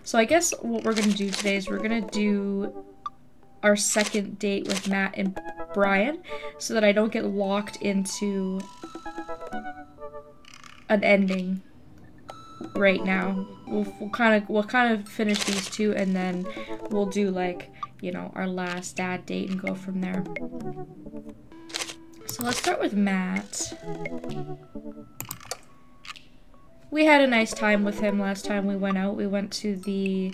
So I guess what we're gonna do today is we're gonna do our second date with Matt and Brian, so that I don't get locked into an ending right now. We'll kind of finish these two, and then we'll do like, you know, our last dad date and go from there. So let's start with Matt. We had a nice time with him last time we went out. We went to the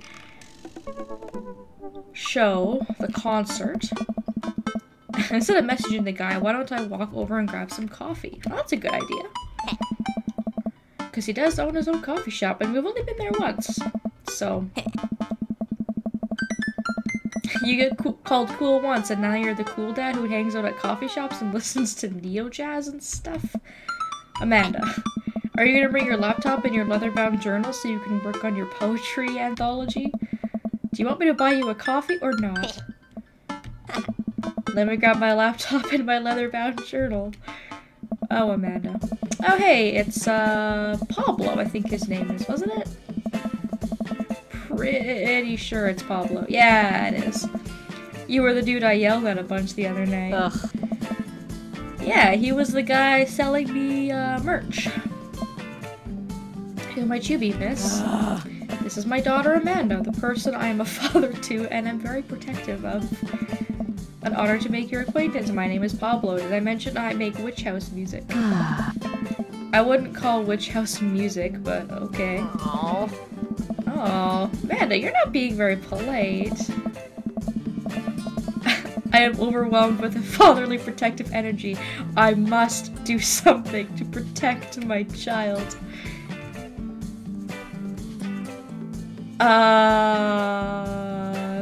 show, the concert. Instead of messaging the guy, why don't I walk over and grab some coffee? Well, that's a good idea. Because he does own his own coffee shop, and we've only been there once. So you get called cool once, and now you're the cool dad who hangs out at coffee shops and listens to neo jazz and stuff? Amanda, are you gonna bring your laptop and your leather-bound journal so you can work on your poetry anthology? Do you want me to buy you a coffee or not? Let me grab my laptop and my leather-bound journal. Oh, Amanda. Oh, hey, it's, Pablo, I think his name is, wasn't it? Pretty sure it's Pablo. Yeah, it is. You were the dude I yelled at a bunch the other night. Ugh. Yeah, he was the guy selling me, merch. Who might you be, miss? This is my daughter, Amanda, the person I am a father to and am very protective of. An honor to make your acquaintance. My name is Pablo. Did I mention I make witch house music? I wouldn't call witch house music, but okay. Aww. Oh, Amanda, you're not being very polite. I am overwhelmed with a fatherly protective energy. I must do something to protect my child.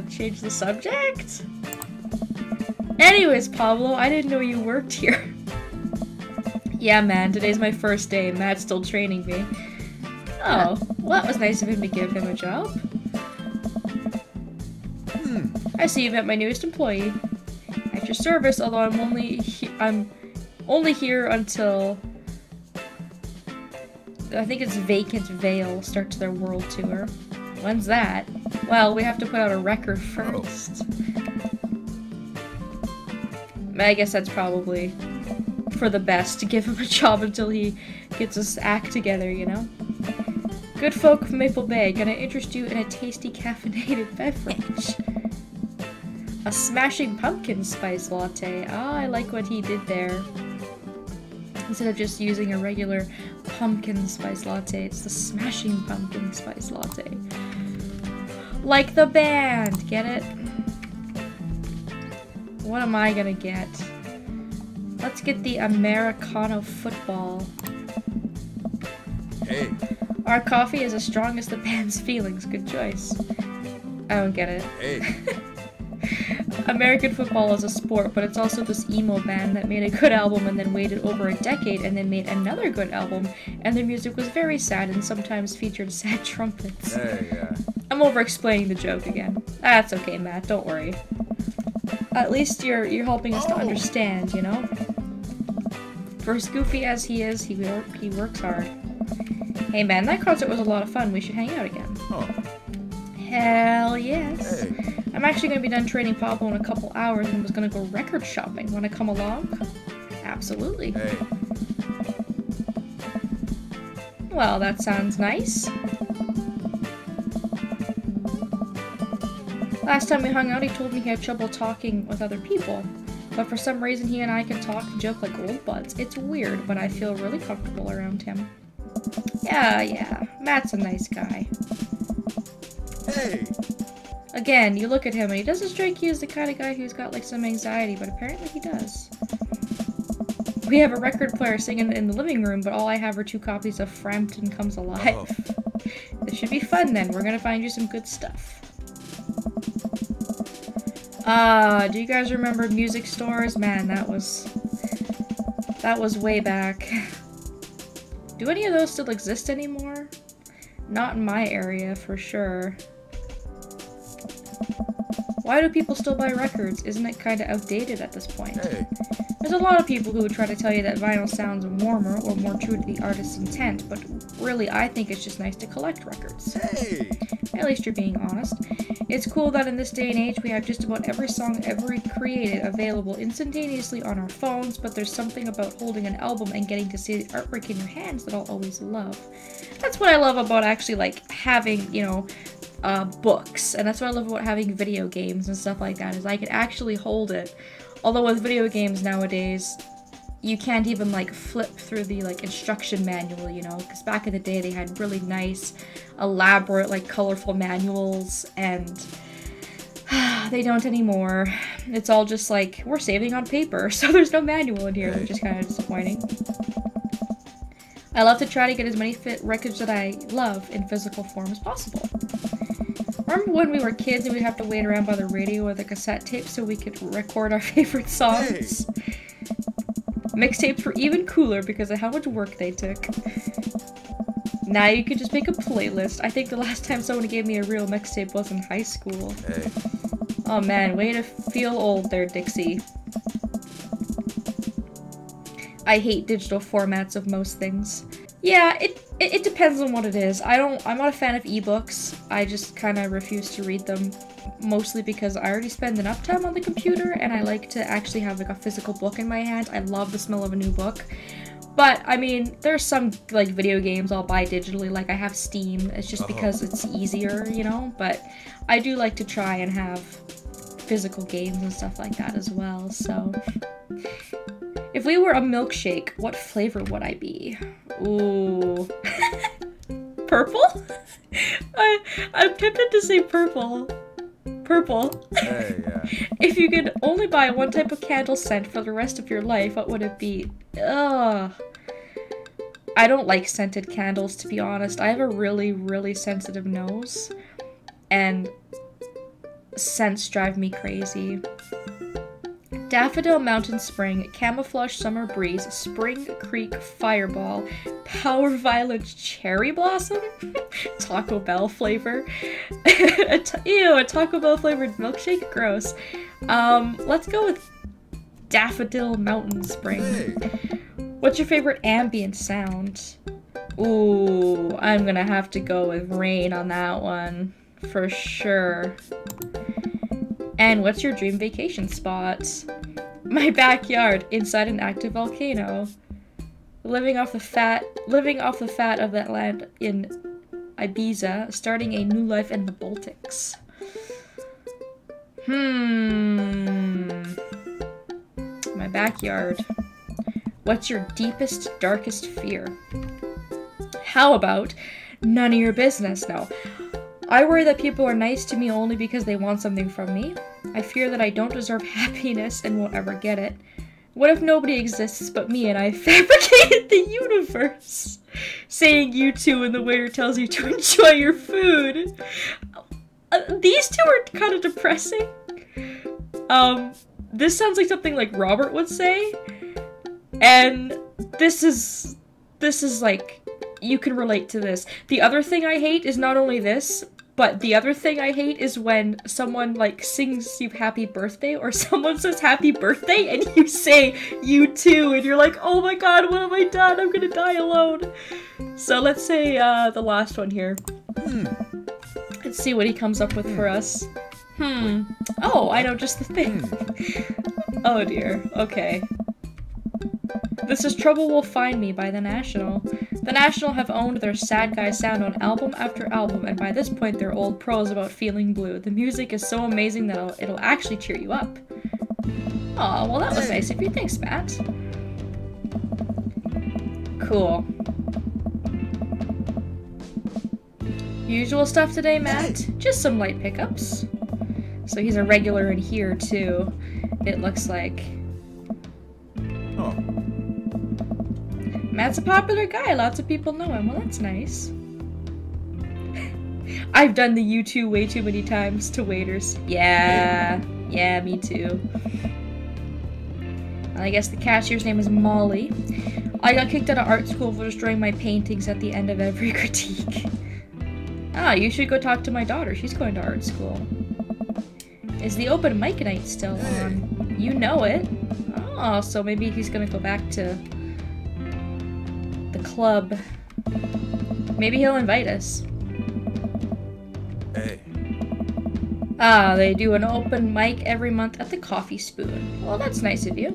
Change the subject? Anyways, Pablo, I didn't know you worked here. Yeah, man, today's my first day. Matt's still training me. Oh, well, that was nice of him to give him a job. I see you met my newest employee. At your service, although I'm only here until I think it's Vacant Vale starts their world tour. When's that? Well, we have to put out a record first. I guess that's probably for the best to give him a job until he gets his act together, you know? Good folk from Maple Bay, gonna interest you in a tasty caffeinated beverage. A smashing pumpkin spice latte. Ah, I like what he did there. Instead of just using a regular pumpkin spice latte, it's the smashing pumpkin spice latte. Like the band, get it? What am I gonna get? Let's get the Americano football. Hey. Our coffee is as strong as the band's feelings. Good choice. I don't get it. Hey. American football is a sport, but it's also this emo band that made a good album and then waited over a decade and then made another good album, and their music was very sad and sometimes featured sad trumpets. Hey, I'm over-explaining the joke again. That's okay, Matt, don't worry. At least you're helping us to understand, you know? For as goofy as he is, he works hard. Hey man, that concert was a lot of fun. We should hang out again. Oh. Hell yes. Hey. I'm actually going to be done training Pablo in a couple hours and was going to go record shopping. Want to come along? Absolutely. Hey. Well, that sounds nice. Last time we hung out, he told me he had trouble talking with other people. But for some reason, he and I can talk and joke like old buds. It's weird, but I feel really comfortable around him. Yeah. Matt's a nice guy. Hey. Again, you look at him and he doesn't strike you as the kind of guy who's got like some anxiety, but apparently he does. We have a record player singing in the living room, but all I have are 2 copies of Frampton Comes Alive. Oh. This should be fun then. We're gonna find you some good stuff. Do you guys remember music stores? Man, that was way back. Do any of those still exist anymore? Not in my area, for sure. Why do people still buy records? Isn't it kind of outdated at this point? Hey. There's a lot of people who would try to tell you that vinyl sounds warmer or more true to the artist's intent, but really I think it's just nice to collect records. Hey! At least you're being honest. It's cool that in this day and age we have just about every song ever created available instantaneously on our phones, but there's something about holding an album and getting to see the artwork in your hands that I'll always love. That's what I love about actually, like, having, you know, books, and that's what I love about having video games and stuff like that, is I can actually hold it. Although with video games nowadays, you can't even, like, flip through the, like, instruction manual, you know, because back in the day they had really nice, elaborate, like, colorful manuals, and they don't anymore. It's all just like, we're saving on paper, so there's no manual in here, which is kind of disappointing. I love to try to get as many records that I love in physical form as possible. Remember when we were kids and we'd have to wait around by the radio or the cassette tape so we could record our favorite songs? Hey. Mixtapes were even cooler because of how much work they took. Now you can just make a playlist. I think the last time someone gave me a real mixtape was in high school. Hey. Oh man, way to feel old there, Dixie. I hate digital formats of most things. Yeah, it depends on what it is. I'm not a fan of ebooks. I just kind of refuse to read them, mostly because I already spend enough time on the computer and I like to actually have like a physical book in my hand. I love the smell of a new book. But, I mean, there's some, like, video games I'll buy digitally, like I have Steam. It's just because it's easier, you know? But I do like to try and have physical games and stuff like that as well, so... If we were a milkshake, what flavor would I be? Ooh. Purple? I'm tempted to say purple. Purple. Hey, yeah. If you could only buy one type of candle scent for the rest of your life, what would it be? Ugh. I don't like scented candles, to be honest. I have a really, really sensitive nose, and scents drive me crazy. Daffodil Mountain Spring, Camouflage Summer Breeze, Spring Creek Fireball, Power Violet Cherry Blossom, Taco Bell flavor. Ew, a Taco Bell flavored milkshake? Gross. Let's go with Daffodil Mountain Spring. Hey. What's your favorite ambient sound? Ooh, I'm gonna have to go with rain on that one, for sure. And what's your dream vacation spot? My backyard, inside an active volcano. Living off the fat of that land in Ibiza, starting a new life in the Baltics. My backyard. What's your deepest, darkest fear? How about none of your business? No. I worry that people are nice to me only because they want something from me. I fear that I don't deserve happiness and won't ever get it. What if nobody exists but me and I fabricated the universe? Saying you too when the waiter tells you to enjoy your food. These two are kind of depressing. This sounds like something like Robert would say. And this is like, you can relate to this. The other thing I hate is not only this, but the other thing I hate is when someone, like, sings you happy birthday, or someone says happy birthday, and you say you too, and you're like, oh my god, what have I done? I'm gonna die alone. So let's say, the last one here. Let's see what he comes up with for us. Oh, I know just the thing. Oh dear, okay. This is Trouble Will Find Me by The National. The National have owned their sad guy sound on album after album, and by this point they're old pros about feeling blue. The music is so amazing that it'll actually cheer you up. Aw, well that was nice of you. Thanks, Matt. Cool. Usual stuff today, Matt. Just some light pickups. So he's a regular in here, too. It looks like. Oh. Matt's a popular guy. Lots of people know him. Well, that's nice. I've done the you too way too many times to waiters. Yeah, me too. And I guess the cashier's name is Molly. I got kicked out of art school for destroying my paintings at the end of every critique. Ah, you should go talk to my daughter. She's going to art school. Is the open mic night still on? You know it. Oh, so maybe he's gonna go back to the club. Maybe he'll invite us. Hey. Ah, they do an open mic every month at the Coffee Spoon. Well, that's nice of you.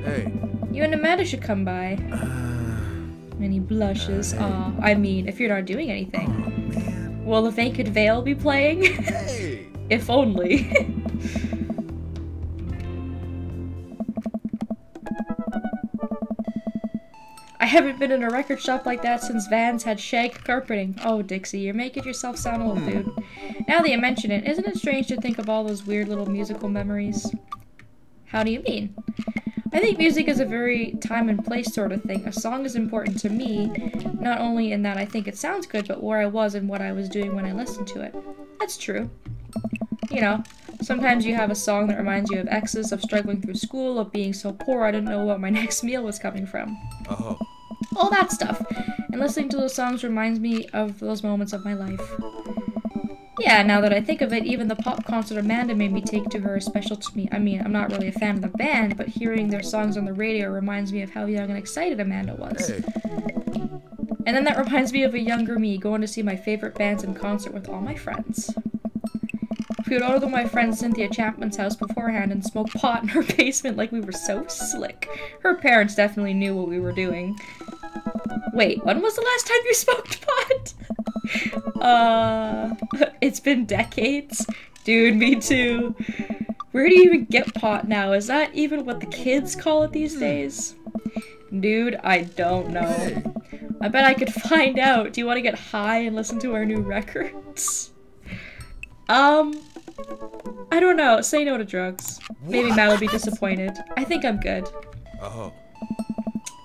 Hey. You and Amanda should come by. And he blushes. Hey. Aw, I mean, if you're not doing anything. Oh, man. Will the Vacant Veil be playing? Hey. If only. I haven't been in a record shop like that since Vans had shag carpeting. Oh, Dixie, you're making yourself sound old, dude. Now that you mention it, isn't it strange to think of all those weird little musical memories? How do you mean? I think music is a very time and place sort of thing. A song is important to me, not only in that I think it sounds good, but where I was and what I was doing when I listened to it. That's true. You know, sometimes you have a song that reminds you of exes, of struggling through school, of being so poor I didn't know what my next meal was coming from. Oh. All that stuff. And listening to those songs reminds me of those moments of my life. Yeah, now that I think of it, even the pop concert Amanda made me take to her is special to me. I mean, I'm not really a fan of the band, but hearing their songs on the radio reminds me of how young and excited Amanda was. Hey. And then that reminds me of a younger me going to see my favorite bands in concert with all my friends. We would order to my friend Cynthia Chapman's house beforehand and smoke pot in her basement like we were so slick. Her parents definitely knew what we were doing. Wait, when was the last time you smoked pot? It's been decades. Dude, me too. Where do you even get pot now? Is that even what the kids call it these days? Dude, I don't know. Hey. I bet I could find out. Do you want to get high and listen to our new records? I don't know. Say no to drugs. Maybe Matt will be disappointed. I think I'm good. Oh.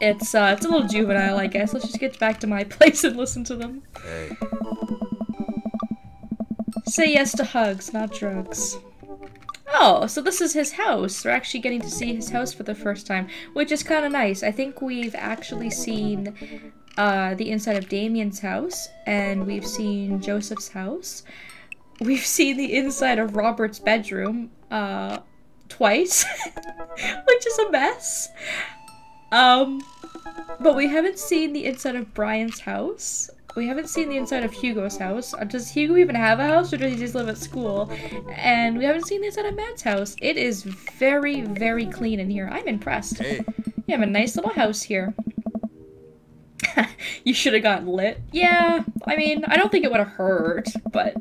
It's a little juvenile, I guess. Let's just get back to my place and listen to them. Hey. Say yes to hugs, not drugs. Oh, so this is his house. We're actually getting to see his house for the first time, which is kind of nice. I think we've actually seen the inside of Damien's house, and we've seen Joseph's house. We've seen the inside of Robert's bedroom twice, which is a mess. But we haven't seen the inside of Brian's house. We haven't seen the inside of Hugo's house. Does Hugo even have a house, or does he just live at school? And we haven't seen the inside of Matt's house. It is very, very clean in here. I'm impressed. Hey. You have a nice little house here. You should have gotten lit. Yeah, I mean, I don't think it would have hurt, but...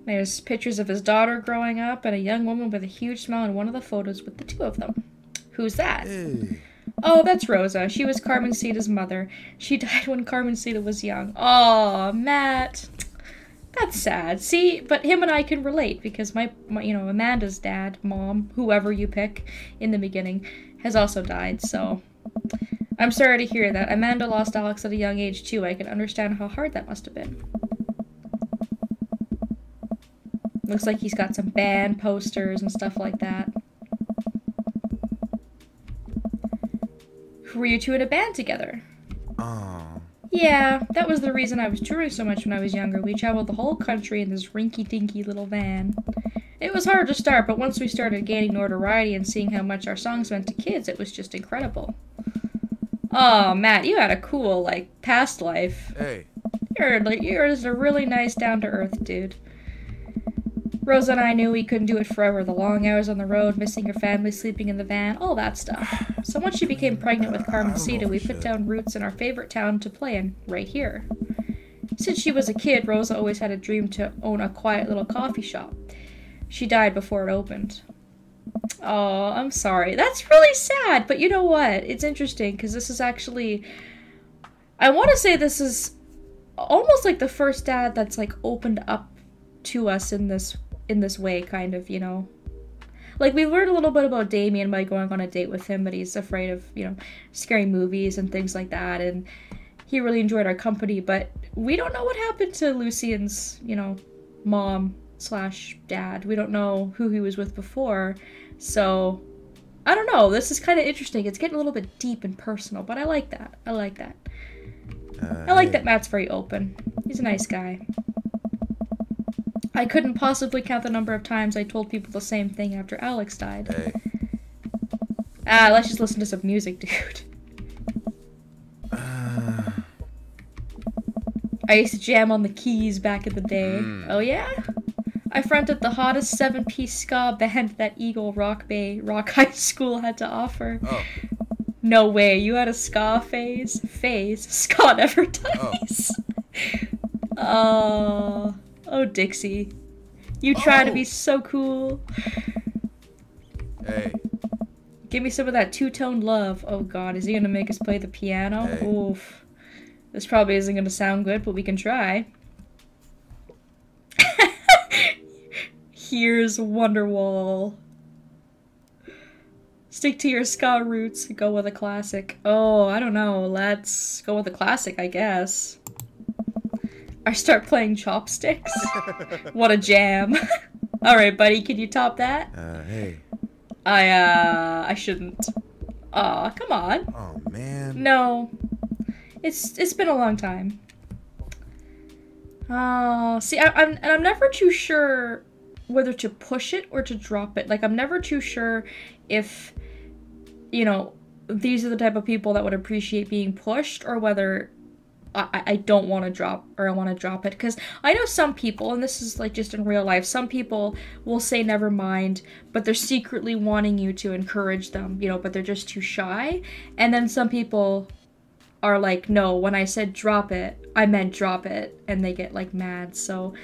There's pictures of his daughter growing up and a young woman with a huge smile in one of the photos with the two of them. Who's that? Hey. Oh, that's Rosa. She was Carmencita's mother. She died when Carmencita was young. Aw, Matt. That's sad. See, but him and I can relate because my you know, Amanda's dad, mom, whoever you pick in the beginning, has also died, so... I'm sorry to hear that. Amanda lost Alex at a young age, too. I can understand how hard that must have been. Looks like he's got some band posters and stuff like that. Were you two in a band together? Oh. Yeah, that was the reason I was touring so much when I was younger. We traveled the whole country in this rinky-dinky little van. It was hard to start, but once we started gaining notoriety and seeing how much our songs meant to kids, it was just incredible. Oh, Matt, you had a cool, like, past life. Hey. You're just a really nice, down-to-earth dude. Rosa and I knew we couldn't do it forever. The long hours on the road, missing your family, sleeping in the van, all that stuff. So once she became pregnant with Carmencita, we put down roots in our favorite town to play in, right here. Since she was a kid, Rosa always had a dream to own a quiet little coffee shop. She died before it opened. Oh, I'm sorry. That's really sad, but you know what? It's interesting, because this is actually... I want to say this is almost like the first dad that's, like, opened up to us in this way, kind of, you know. Like, we learned a little bit about Damien by going on a date with him, but he's afraid of, you know, scary movies and things like that, and he really enjoyed our company, but we don't know what happened to Lucien's, you know, mom/dad. We don't know who he was with before, so I don't know. This is kind of interesting. It's getting a little bit deep and personal, but I like that. I like that. I like that Matt's very open. He's a nice guy. I couldn't possibly count the number of times I told people the same thing after Alex died. Hey. Let's just listen to some music, dude. I used to jam on the keys back in the day. Oh yeah? I fronted the hottest 7-piece ska band that Eagle Rock Bay Rock High School had to offer. Oh. No way, you had a ska phase? Ska never dies. Oh. Oh, Dixie. You try to be so cool. Hey. Give me some of that two-tone love. Oh god, is he gonna make us play the piano? Hey. Oof. This probably isn't gonna sound good, but we can try. Here's Wonderwall. Stick to your ska roots. Go with a classic. Oh, I don't know. Let's go with a classic, I guess. I start playing Chopsticks. What a jam. Alright, buddy, can you top that? Hey. I shouldn't. Aw, come on. Oh, man. No. It's been a long time. Oh, see, I'm never too sure whether to push it or to drop it. Like, I'm never too sure if, you know, these are the type of people that would appreciate being pushed, or whether I don't want to drop, or I want to drop it. Because I know some people, and this is like just in real life, some people will say never mind, but they're secretly wanting you to encourage them, you know, but they're just too shy. And then some people are like, no, when I said drop it, I meant drop it, and they get like mad. So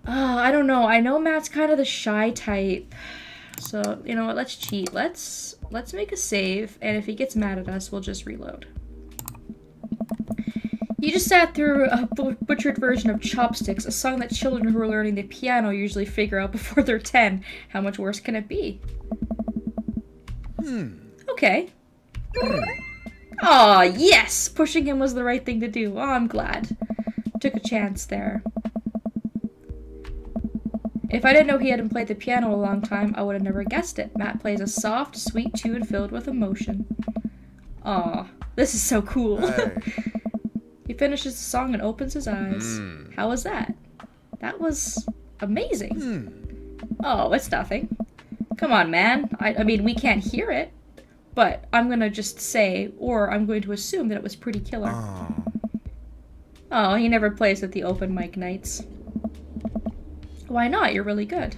I don't know. I know Matt's kind of the shy type. So, you know what, let's cheat. Let's make a save, and if he gets mad at us, we'll just reload. You just sat through a butchered version of Chopsticks, a song that children who are learning the piano usually figure out before they're 10. How much worse can it be? Okay. Aw, yes! Pushing him was the right thing to do. Oh, I'm glad. Took a chance there. If I didn't know he hadn't played the piano a long time, I would have never guessed it. Matt plays a soft, sweet tune filled with emotion. Aw, this is so cool. Hey. He finishes the song and opens his eyes. How was that? That was amazing. Oh, it's nothing. Come on, man. I mean, we can't hear it, but I'm gonna just say, or I'm going to assume that it was pretty killer. Oh, he never plays at the open mic nights. Why not? You're really good.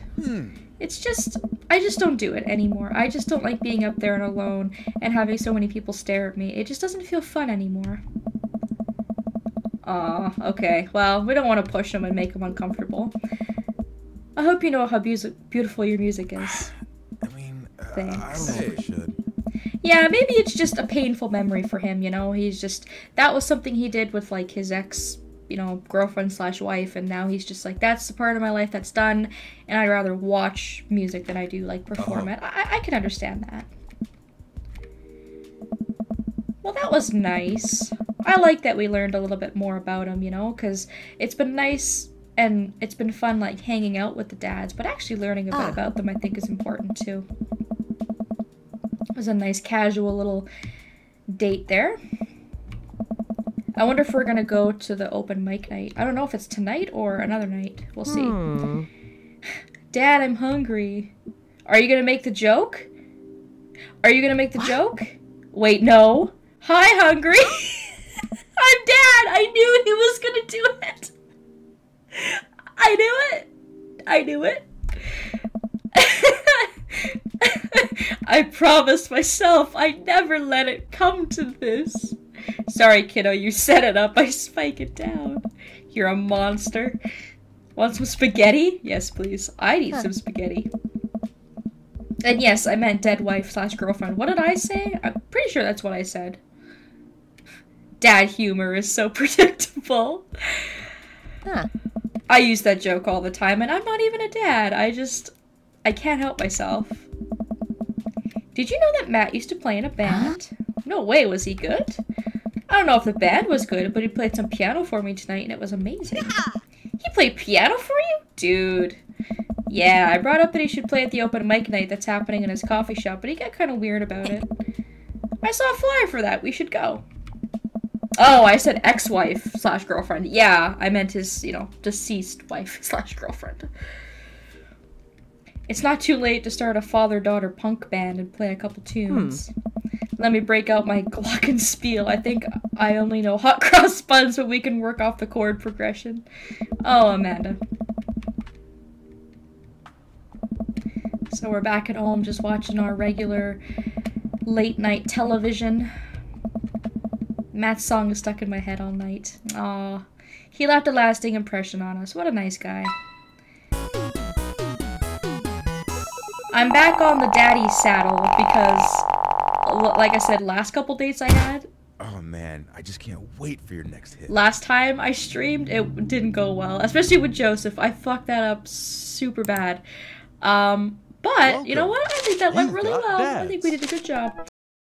It's just, I just don't do it anymore. I just don't like being up there and alone and having so many people stare at me. It just doesn't feel fun anymore. Aw, okay. Well, we don't want to push him and make him uncomfortable. I hope you know how beautiful your music is. I mean, Thanks. I don't know if I should. Yeah, maybe it's just a painful memory for him, you know? He's just, that was something he did with, like, his ex, you know, girlfriend slash wife, and now he's just like, that's the part of my life that's done, and I'd rather watch music than I do, like, perform it. I can understand that. Well, that was nice. I like that we learned a little bit more about him, you know, because it's been nice and it's been fun, like, hanging out with the dads, but actually learning a bit about them, I think, is important, too. It was a nice, casual little date there. I wonder if we're gonna go to the open mic night. I don't know if it's tonight or another night. We'll see. Dad, I'm hungry. Are you gonna make the joke? Are you gonna make the joke? Wait, no. Hi, hungry. I'm Dad. I knew he was gonna do it. I knew it. I knew it. I promised myself I'd never let it come to this. Sorry, kiddo, you set it up. I spike it down. You're a monster. Want some spaghetti? Yes, please. I'd eat some spaghetti. And yes, I meant dead wife slash girlfriend. What did I say? I'm pretty sure that's what I said. Dad humor is so predictable. I use that joke all the time, and I'm not even a dad. I can't help myself. Did you know that Matt used to play in a band? No way, was he good? I don't know if the band was good, but he played some piano for me tonight, and it was amazing. He played piano for you? Dude. Yeah, I brought up that he should play at the open mic night that's happening in his coffee shop, but he got kind of weird about it. I saw a flyer for that. We should go. Oh, I said ex-wife / girlfriend. Yeah, I meant his, you know, deceased wife / girlfriend. It's not too late to start a father-daughter punk band and play a couple tunes. Let me break out my glockenspiel. I think I only know hot cross buns, but we can work off the chord progression. Oh, Amanda. So we're back at home just watching our regular late-night television. Matt's song is stuck in my head all night. Aw. He left a lasting impression on us. What a nice guy. I'm back on the daddy saddle because, like I said, last couple dates I had. Oh man, I just can't wait for your next hit. Last time I streamed, it didn't go well, especially with Joseph. I fucked that up super bad. But you know what? I think that went really well. I think we did a good job.